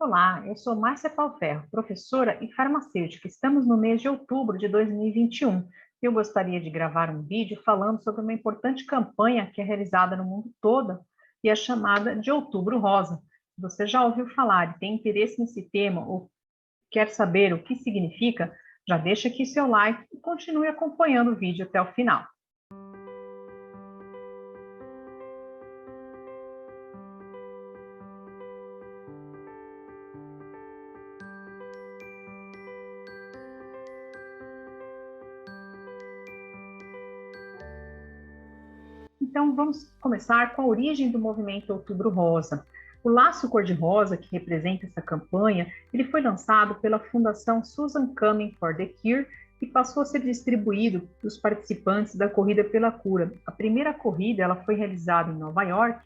Olá, eu sou Márcia Palferro, professora e farmacêutica. Estamos no mês de outubro de 2021. Eu gostaria de gravar um vídeo falando sobre uma importante campanha que é realizada no mundo todo e é chamada de Outubro Rosa. Você já ouviu falar e tem interesse nesse tema ou quer saber o que significa? Já deixa aqui seu like e continue acompanhando o vídeo até o final. Então, vamos começar com a origem do movimento Outubro Rosa. O laço cor-de-rosa, que representa essa campanha, ele foi lançado pela Fundação Susan Coming for the Cure e passou a ser distribuído para os participantes da Corrida pela Cura. A primeira corrida ela foi realizada em Nova York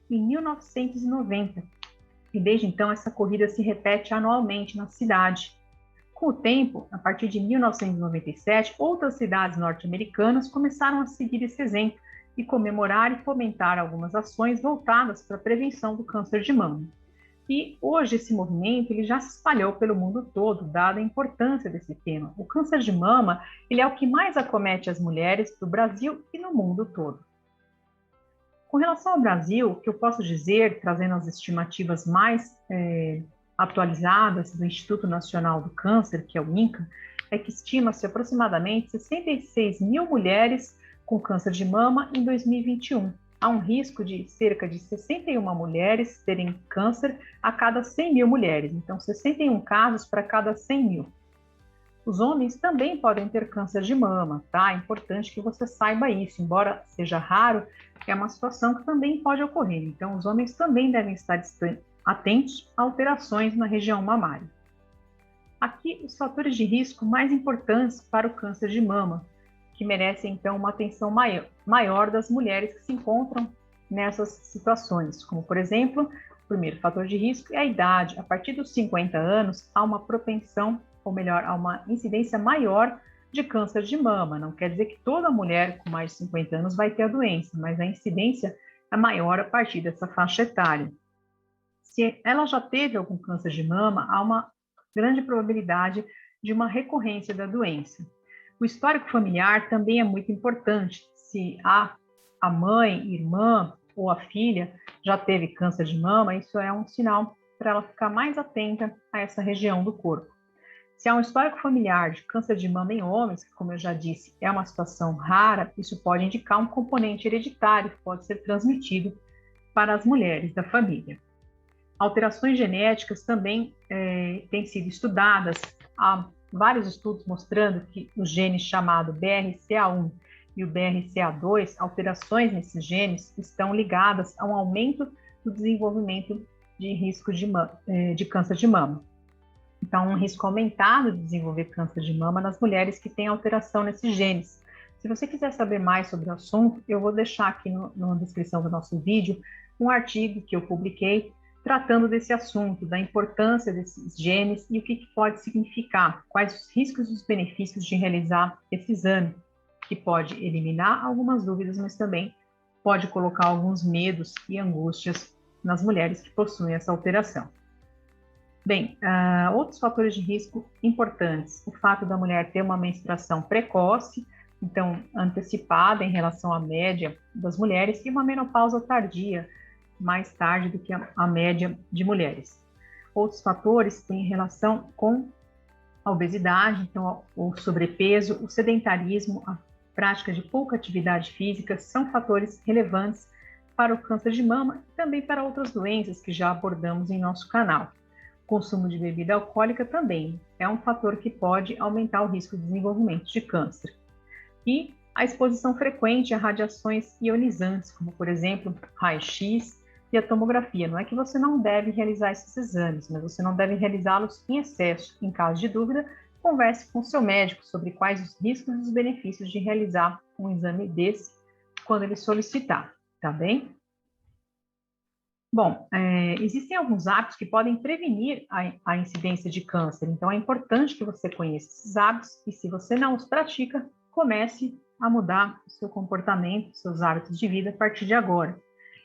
em 1990 e desde então essa corrida se repete anualmente na cidade. Com o tempo, a partir de 1997, outras cidades norte-americanas começaram a seguir esse exemplo e comemorar e fomentar algumas ações voltadas para a prevenção do câncer de mama. E hoje esse movimento ele já se espalhou pelo mundo todo, dada a importância desse tema. O câncer de mama ele é o que mais acomete as mulheres do Brasil e no mundo todo. Com relação ao Brasil, o que eu posso dizer, trazendo as estimativas mais atualizadas do Instituto Nacional do Câncer, que é o INCA, é que estima-se aproximadamente 66 mil mulheres com câncer de mama em 2021. Há um risco de cerca de 61 mulheres terem câncer a cada 100 mil mulheres, então 61 casos para cada 100 mil. Os homens também podem ter câncer de mama, tá? É importante que você saiba isso, embora seja raro, é uma situação que também pode ocorrer. Então, os homens também devem estar atentos a alterações na região mamária. Aqui, os fatores de risco mais importantes para o câncer de mama, que merecem, então, uma atenção maior das mulheres que se encontram nessas situações, como, por exemplo, o primeiro fator de risco é a idade. A partir dos 50 anos, há uma propensão, ou melhor, há uma incidência maior de câncer de mama. Não quer dizer que toda mulher com mais de 50 anos vai ter a doença, mas a incidência é maior a partir dessa faixa etária. Se ela já teve algum câncer de mama, há uma grande probabilidade de uma recorrência da doença. O histórico familiar também é muito importante. Se a mãe, irmã ou a filha já teve câncer de mama, isso é um sinal para ela ficar mais atenta a essa região do corpo. Se há um histórico familiar de câncer de mama em homens, que, como eu já disse, é uma situação rara, isso pode indicar um componente hereditário que pode ser transmitido para as mulheres da família. Alterações genéticas também têm sido estudadas. Há vários estudos mostrando que os genes chamados BRCA1 e o BRCA2, alterações nesses genes, estão ligadas a um aumento do desenvolvimento de risco de câncer de mama. Então, um risco aumentado de desenvolver câncer de mama nas mulheres que têm alteração nesses genes. Se você quiser saber mais sobre o assunto, eu vou deixar aqui na descrição do nosso vídeo um artigo que eu publiquei tratando desse assunto, da importância desses genes e o que pode significar, quais os riscos e os benefícios de realizar esse exame, que pode eliminar algumas dúvidas, mas também pode colocar alguns medos e angústias nas mulheres que possuem essa alteração. Bem, outros fatores de risco importantes, o fato da mulher ter uma menstruação precoce, então antecipada em relação à média das mulheres, e uma menopausa tardia, mais tarde do que a média de mulheres. Outros fatores têm relação com a obesidade, então o sobrepeso, o sedentarismo, a prática de pouca atividade física são fatores relevantes para o câncer de mama e também para outras doenças que já abordamos em nosso canal. O consumo de bebida alcoólica também é um fator que pode aumentar o risco de desenvolvimento de câncer. E a exposição frequente a radiações ionizantes, como por exemplo, raio-x, e a tomografia. Não é que você não deve realizar esses exames, mas você não deve realizá-los em excesso. Em caso de dúvida, converse com o seu médico sobre quais os riscos e os benefícios de realizar um exame desse quando ele solicitar, tá bem? Bom, existem alguns hábitos que podem prevenir a incidência de câncer, então é importante que você conheça esses hábitos e se você não os pratica, comece a mudar o seu comportamento, seus hábitos de vida a partir de agora.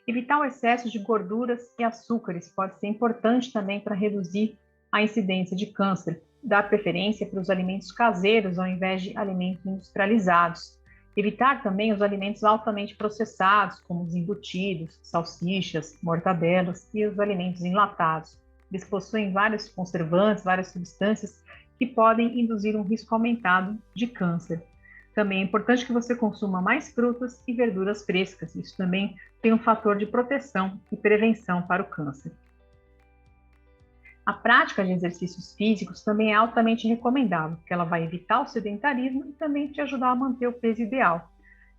Evitar o excesso de gorduras e açúcares pode ser importante também para reduzir a incidência de câncer. Dar preferência para os alimentos caseiros ao invés de alimentos industrializados. Evitar também os alimentos altamente processados, como os embutidos, salsichas, mortadelas e os alimentos enlatados. Eles possuem vários conservantes, várias substâncias que podem induzir um risco aumentado de câncer. Também é importante que você consuma mais frutas e verduras frescas. Isso também tem um fator de proteção e prevenção para o câncer. A prática de exercícios físicos também é altamente recomendável, porque ela vai evitar o sedentarismo e também te ajudar a manter o peso ideal.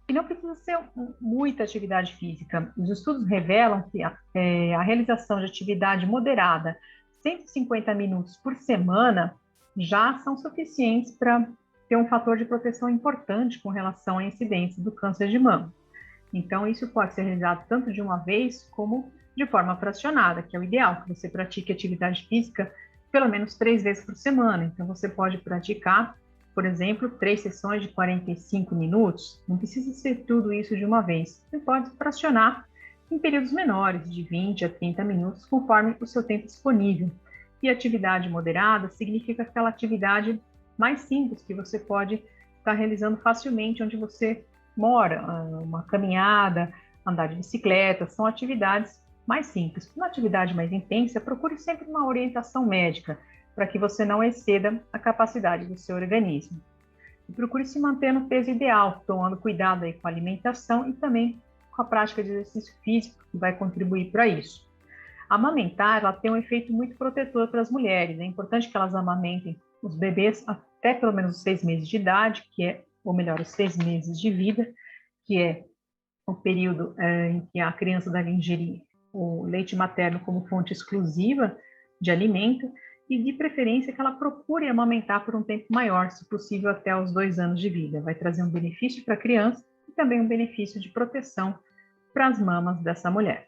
E não precisa ser muita atividade física. Os estudos revelam que a realização de atividade moderada, 150 minutos por semana, já são suficientes para ter um fator de proteção importante com relação à incidência do câncer de mama. Então, isso pode ser realizado tanto de uma vez como de forma fracionada, que é o ideal, que você pratique atividade física pelo menos 3 vezes por semana. Então, você pode praticar, por exemplo, 3 sessões de 45 minutos. Não precisa ser tudo isso de uma vez. Você pode fracionar em períodos menores, de 20 a 30 minutos, conforme o seu tempo disponível. E atividade moderada significa aquela atividade mais simples que você pode estar realizando facilmente onde você mora, uma caminhada, andar de bicicleta, são atividades mais simples. Uma atividade mais intensa, procure sempre uma orientação médica, para que você não exceda a capacidade do seu organismo. E procure se manter no peso ideal, tomando cuidado aí com a alimentação e também com a prática de exercício físico, que vai contribuir para isso. Amamentar, ela tem um efeito muito protetor para as mulheres. É importante que elas amamentem os bebês até pelo menos os 6 meses de idade, ou melhor, os 6 meses de vida, que é o período em que a criança deve ingerir o leite materno como fonte exclusiva de alimento, e de preferência que ela procure amamentar por um tempo maior, se possível até os 2 anos de vida. Vai trazer um benefício para a criança e também um benefício de proteção para as mamas dessa mulher.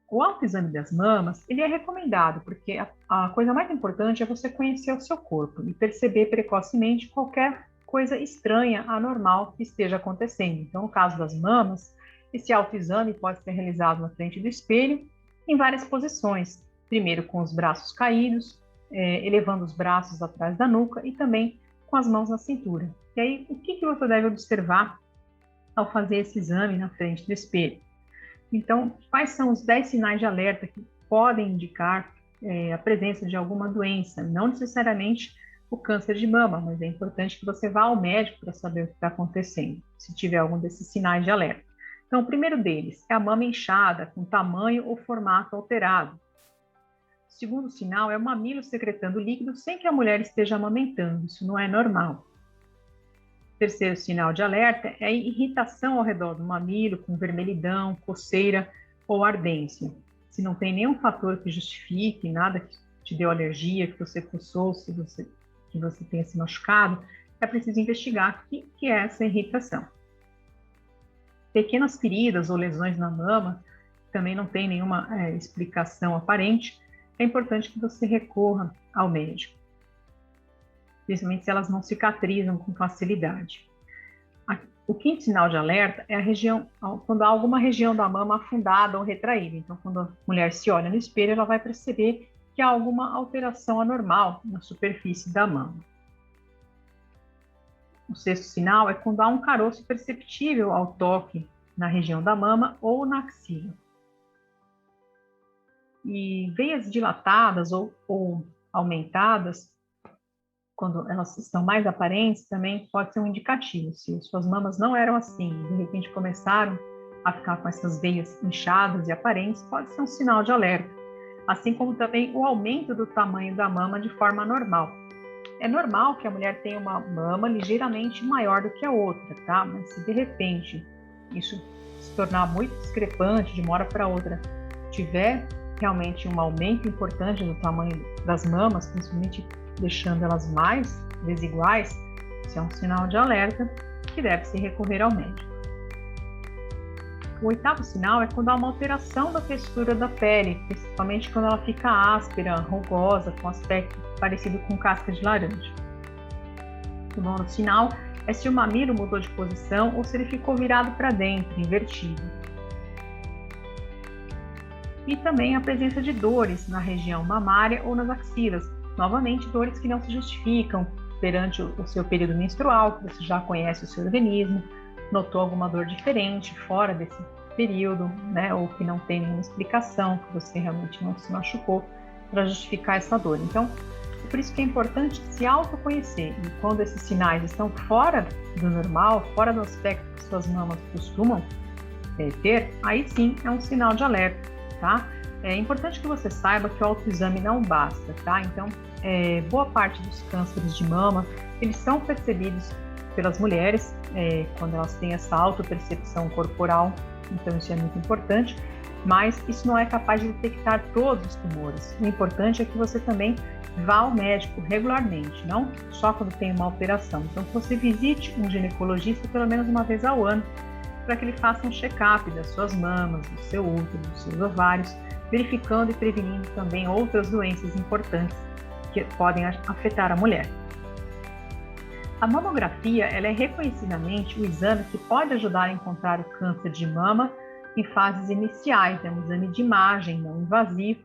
O autoexame das mamas, ele é recomendado, porque a coisa mais importante é você conhecer o seu corpo e perceber precocemente qualquer coisa estranha, anormal que esteja acontecendo. Então, no caso das mamas, esse autoexame pode ser realizado na frente do espelho, em várias posições. Primeiro com os braços caídos, elevando os braços atrás da nuca e também com as mãos na cintura. E aí, o que você deve observar ao fazer esse exame na frente do espelho? Então, quais são os 10 sinais de alerta que podem indicar a presença de alguma doença? Não necessariamente o câncer de mama, mas é importante que você vá ao médico para saber o que está acontecendo, se tiver algum desses sinais de alerta. Então, o primeiro deles é a mama inchada, com tamanho ou formato alterado. O segundo sinal é o mamilo secretando líquido sem que a mulher esteja amamentando. Isso não é normal. O terceiro sinal de alerta é a irritação ao redor do mamilo, com vermelhidão, coceira ou ardência. Se não tem nenhum fator que justifique, nada que te deu alergia, que você coçou, que você tenha se machucado, é preciso investigar o que é essa irritação. Pequenas feridas ou lesões na mama, também não tem nenhuma explicação aparente, é importante que você recorra ao médico, principalmente se elas não cicatrizam com facilidade. O quinto sinal de alerta é quando há alguma região da mama afundada ou retraída. Então, quando a mulher se olha no espelho, ela vai perceber que há alguma alteração anormal na superfície da mama. O sexto sinal é quando há um caroço perceptível ao toque na região da mama ou na axila. E veias dilatadas ou aumentadas, quando elas estão mais aparentes, também pode ser um indicativo. Se suas mamas não eram assim e de repente começaram a ficar com essas veias inchadas e aparentes, pode ser um sinal de alerta. Assim como também o aumento do tamanho da mama de forma normal. É normal que a mulher tenha uma mama ligeiramente maior do que a outra, tá? Mas se de repente isso se tornar muito discrepante de uma hora para outra, tiver realmente um aumento importante do tamanho das mamas, principalmente deixando elas mais desiguais, isso é um sinal de alerta que deve-se recorrer ao médico. O oitavo sinal é quando há uma alteração da textura da pele, principalmente quando ela fica áspera, rugosa, com aspecto parecido com casca de laranja. O nono sinal é se o mamilo mudou de posição ou se ele ficou virado para dentro, invertido. e também a presença de dores na região mamária ou nas axilas. Novamente, dores que não se justificam perante o seu período menstrual, que você já conhece o seu organismo, notou alguma dor diferente fora desse período, né, ou que não tem nenhuma explicação, que você realmente não se machucou para justificar essa dor. Então, é por isso que é importante se autoconhecer, e quando esses sinais estão fora do normal, fora do aspecto que suas mamas costumam ter, aí sim é um sinal de alerta, tá? É importante que você saiba que o autoexame não basta, tá? Então, boa parte dos cânceres de mama, eles são percebidos pelas mulheres quando elas têm essa autopercepção corporal, então isso é muito importante, mas isso não é capaz de detectar todos os tumores. O importante é que você também vá ao médico regularmente, não só quando tem uma alteração. Então, que você visite um ginecologista pelo menos uma vez ao ano, para que ele faça um check-up das suas mamas, do seu útero, dos seus ovários, verificando e prevenindo também outras doenças importantes que podem afetar a mulher. A mamografia, ela é reconhecidamente o exame que pode ajudar a encontrar o câncer de mama em fases iniciais, é um exame de imagem não invasivo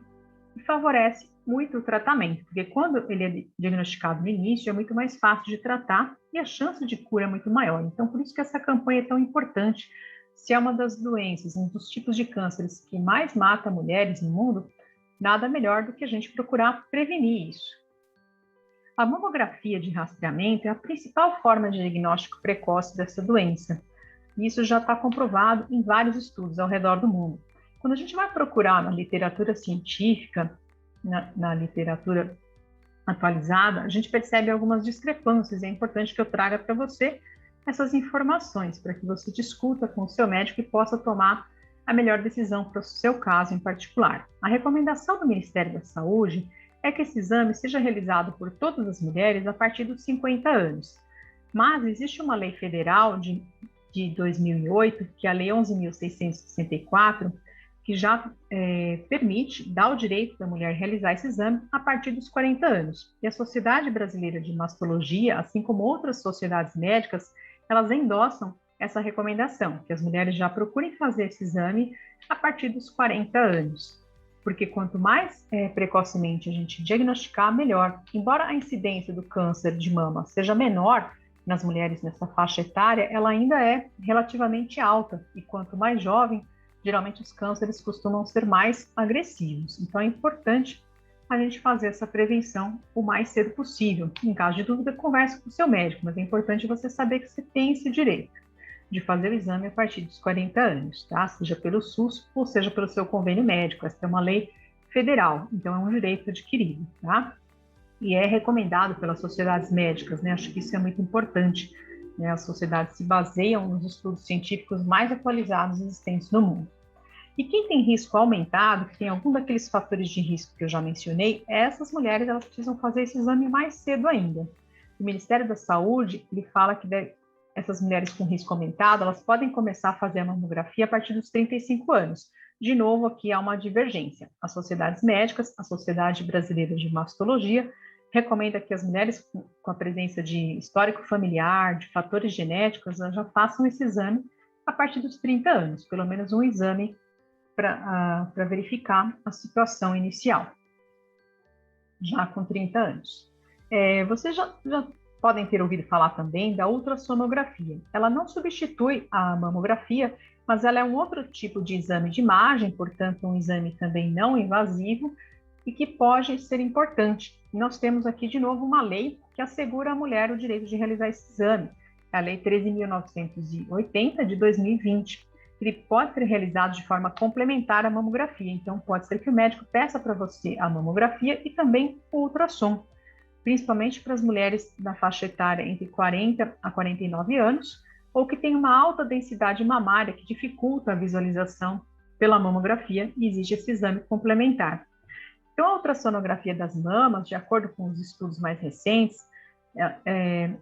e favorece muito o tratamento, porque quando ele é diagnosticado no início é muito mais fácil de tratar e a chance de cura é muito maior. Então, por isso que essa campanha é tão importante. Se é uma das doenças, um dos tipos de cânceres que mais mata mulheres no mundo, nada melhor do que a gente procurar prevenir isso. A mamografia de rastreamento é a principal forma de diagnóstico precoce dessa doença. E isso já está comprovado em vários estudos ao redor do mundo. Quando a gente vai procurar na literatura científica, na literatura atualizada, a gente percebe algumas discrepâncias. É importante que eu traga para você essas informações, para que você discuta com o seu médico e possa tomar a melhor decisão para o seu caso em particular. A recomendação do Ministério da Saúde é que esse exame seja realizado por todas as mulheres a partir dos 50 anos. Mas existe uma lei federal de 2008, que é a Lei 11.664, que já permite, dá o direito da mulher realizar esse exame a partir dos 40 anos. E a Sociedade Brasileira de Mastologia, assim como outras sociedades médicas, elas endossam essa recomendação, que as mulheres já procurem fazer esse exame a partir dos 40 anos. Porque quanto mais precocemente a gente diagnosticar, melhor. Embora a incidência do câncer de mama seja menor nas mulheres nessa faixa etária, ela ainda é relativamente alta. E quanto mais jovem, geralmente os cânceres costumam ser mais agressivos. Então é importante a gente fazer essa prevenção o mais cedo possível. Em caso de dúvida, converse com o seu médico, mas é importante você saber que você tem esse direito de fazer o exame a partir dos 40 anos, tá? Seja pelo SUS ou seja pelo seu convênio médico. Essa é uma lei federal, então é um direito adquirido, tá? E é recomendado pelas sociedades médicas, né? Acho que isso é muito importante, né? As sociedades se baseiam nos estudos científicos mais atualizados existentes no mundo. E quem tem risco aumentado, que tem algum daqueles fatores de risco que eu já mencionei, essas mulheres elas precisam fazer esse exame mais cedo ainda. O Ministério da Saúde, ele fala que essas mulheres com risco aumentado, elas podem começar a fazer a mamografia a partir dos 35 anos. De novo, aqui há uma divergência. As sociedades médicas, a Sociedade Brasileira de Mastologia, recomenda que as mulheres com a presença de histórico familiar, de fatores genéticos, já façam esse exame a partir dos 30 anos, pelo menos um exame para verificar a situação inicial, já com 30 anos. Vocês já podem ter ouvido falar também da ultrassonografia. Ela não substitui a mamografia, mas ela é um outro tipo de exame de imagem, portanto, um exame também não invasivo e que pode ser importante. Nós temos aqui, de novo, uma lei que assegura à mulher o direito de realizar esse exame, a Lei 13.980, de 2020. Ele pode ser realizado de forma complementar à mamografia, então pode ser que o médico peça para você a mamografia e também o ultrassom, principalmente para as mulheres da faixa etária entre 40 a 49 anos, ou que tem uma alta densidade mamária que dificulta a visualização pela mamografia e exige esse exame complementar. Então, a ultrassonografia das mamas, de acordo com os estudos mais recentes,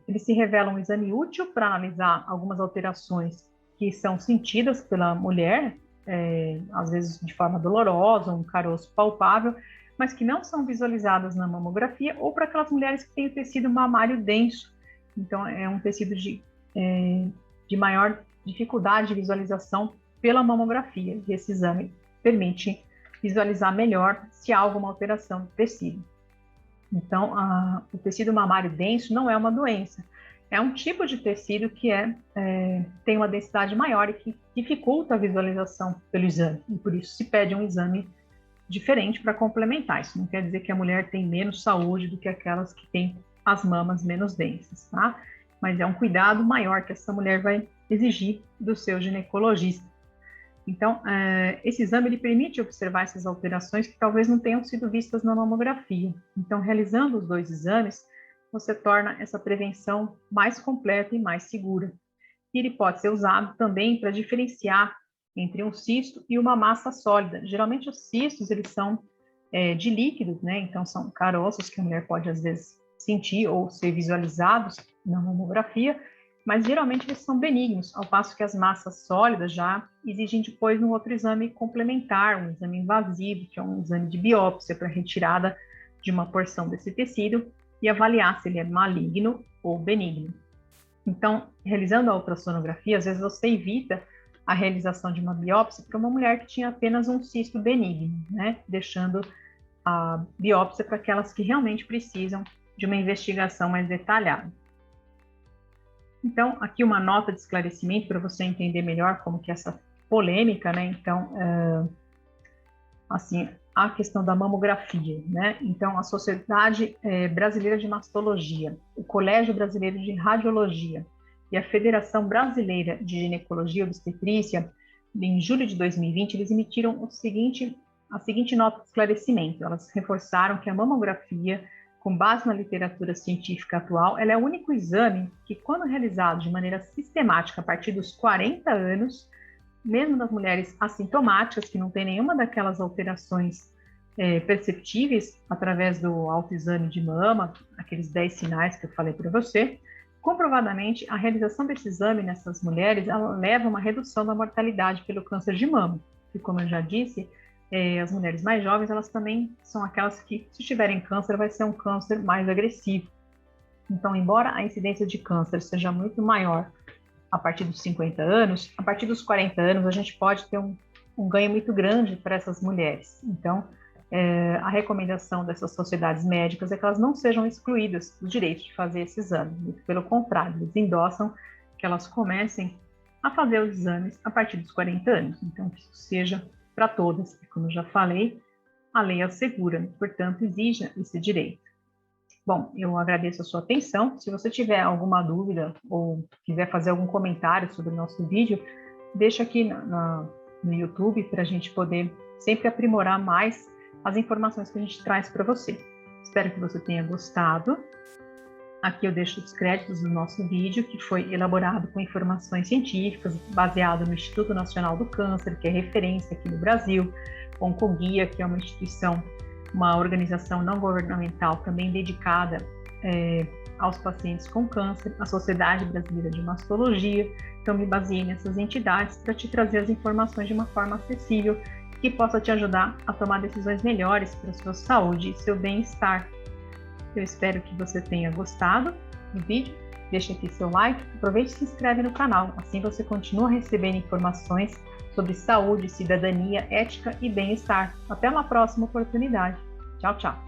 ele se revela um exame útil para analisar algumas alterações que são sentidas pela mulher, às vezes de forma dolorosa, um caroço palpável, mas que não são visualizadas na mamografia, ou para aquelas mulheres que têm o tecido mamário denso. Então, é um tecido de maior dificuldade de visualização pela mamografia, e esse exame permite visualizar melhor se há alguma alteração do tecido. Então, o tecido mamário denso não é uma doença, é um tipo de tecido que tem uma densidade maior e que dificulta a visualização pelo exame, e por isso se pede um exame diferente para complementar. Isso não quer dizer que a mulher tem menos saúde do que aquelas que têm as mamas menos densas, tá? Mas é um cuidado maior que essa mulher vai exigir do seu ginecologista. Então, esse exame ele permite observar essas alterações que talvez não tenham sido vistas na mamografia. Então, realizando os dois exames, você torna essa prevenção mais completa e mais segura. E ele pode ser usado também para diferenciar entre um cisto e uma massa sólida. Geralmente, os cistos eles são de líquidos, né? Então, são caroços que a mulher pode, às vezes, sentir ou ser visualizados na mamografia, mas geralmente eles são benignos, ao passo que as massas sólidas já exigem depois um outro exame complementar, um exame invasivo, que é um exame de biópsia para retirada de uma porção desse tecido e avaliar se ele é maligno ou benigno. Então, realizando a ultrassonografia, às vezes você evita a realização de uma biópsia para uma mulher que tinha apenas um cisto benigno, né? Deixando a biópsia para aquelas que realmente precisam de uma investigação mais detalhada. Então, aqui uma nota de esclarecimento para você entender melhor como que é essa polêmica, né? Então, assim, a questão da mamografia, né? Então, a Sociedade Brasileira de Mastologia, o Colégio Brasileiro de Radiologia e a Federação Brasileira de Ginecologia e Obstetrícia, em julho de 2020, eles emitiram a seguinte nota de esclarecimento. Elas reforçaram que a mamografia, com base na literatura científica atual, ela é o único exame que, quando realizado de maneira sistemática a partir dos 40 anos, mesmo nas mulheres assintomáticas, que não tem nenhuma daquelas alterações perceptíveis através do autoexame de mama, aqueles 10 sinais que eu falei para você, comprovadamente, a realização desse exame nessas mulheres, ela leva a uma redução da mortalidade pelo câncer de mama, que, como eu já disse, as mulheres mais jovens, elas também são aquelas que, se tiverem câncer, vai ser um câncer mais agressivo. Então, embora a incidência de câncer seja muito maior a partir dos 50 anos, a partir dos 40 anos, a gente pode ter um ganho muito grande para essas mulheres. Então, a recomendação dessas sociedades médicas é que elas não sejam excluídas do direito de fazer esse exame. Muito pelo contrário, eles endossam que elas comecem a fazer os exames a partir dos 40 anos. Então, que isso seja para todas, e como eu já falei, a lei assegura, portanto, exija esse direito. Bom, eu agradeço a sua atenção. Se você tiver alguma dúvida ou quiser fazer algum comentário sobre o nosso vídeo, deixa aqui no YouTube para a gente poder sempre aprimorar mais as informações que a gente traz para você. Espero que você tenha gostado. Aqui eu deixo os créditos do nosso vídeo, que foi elaborado com informações científicas, baseado no Instituto Nacional do Câncer, que é referência aqui no Brasil, Oncoguia, que é uma instituição, uma organização não governamental também dedicada aos pacientes com câncer, a Sociedade Brasileira de Mastologia. Então, me baseei nessas entidades para te trazer as informações de uma forma acessível, que possa te ajudar a tomar decisões melhores para a sua saúde e seu bem-estar. Eu espero que você tenha gostado do vídeo. Deixe aqui seu like, aproveite e se inscreve no canal. Assim você continua recebendo informações sobre saúde, cidadania, ética e bem-estar. Até uma próxima oportunidade. Tchau, tchau.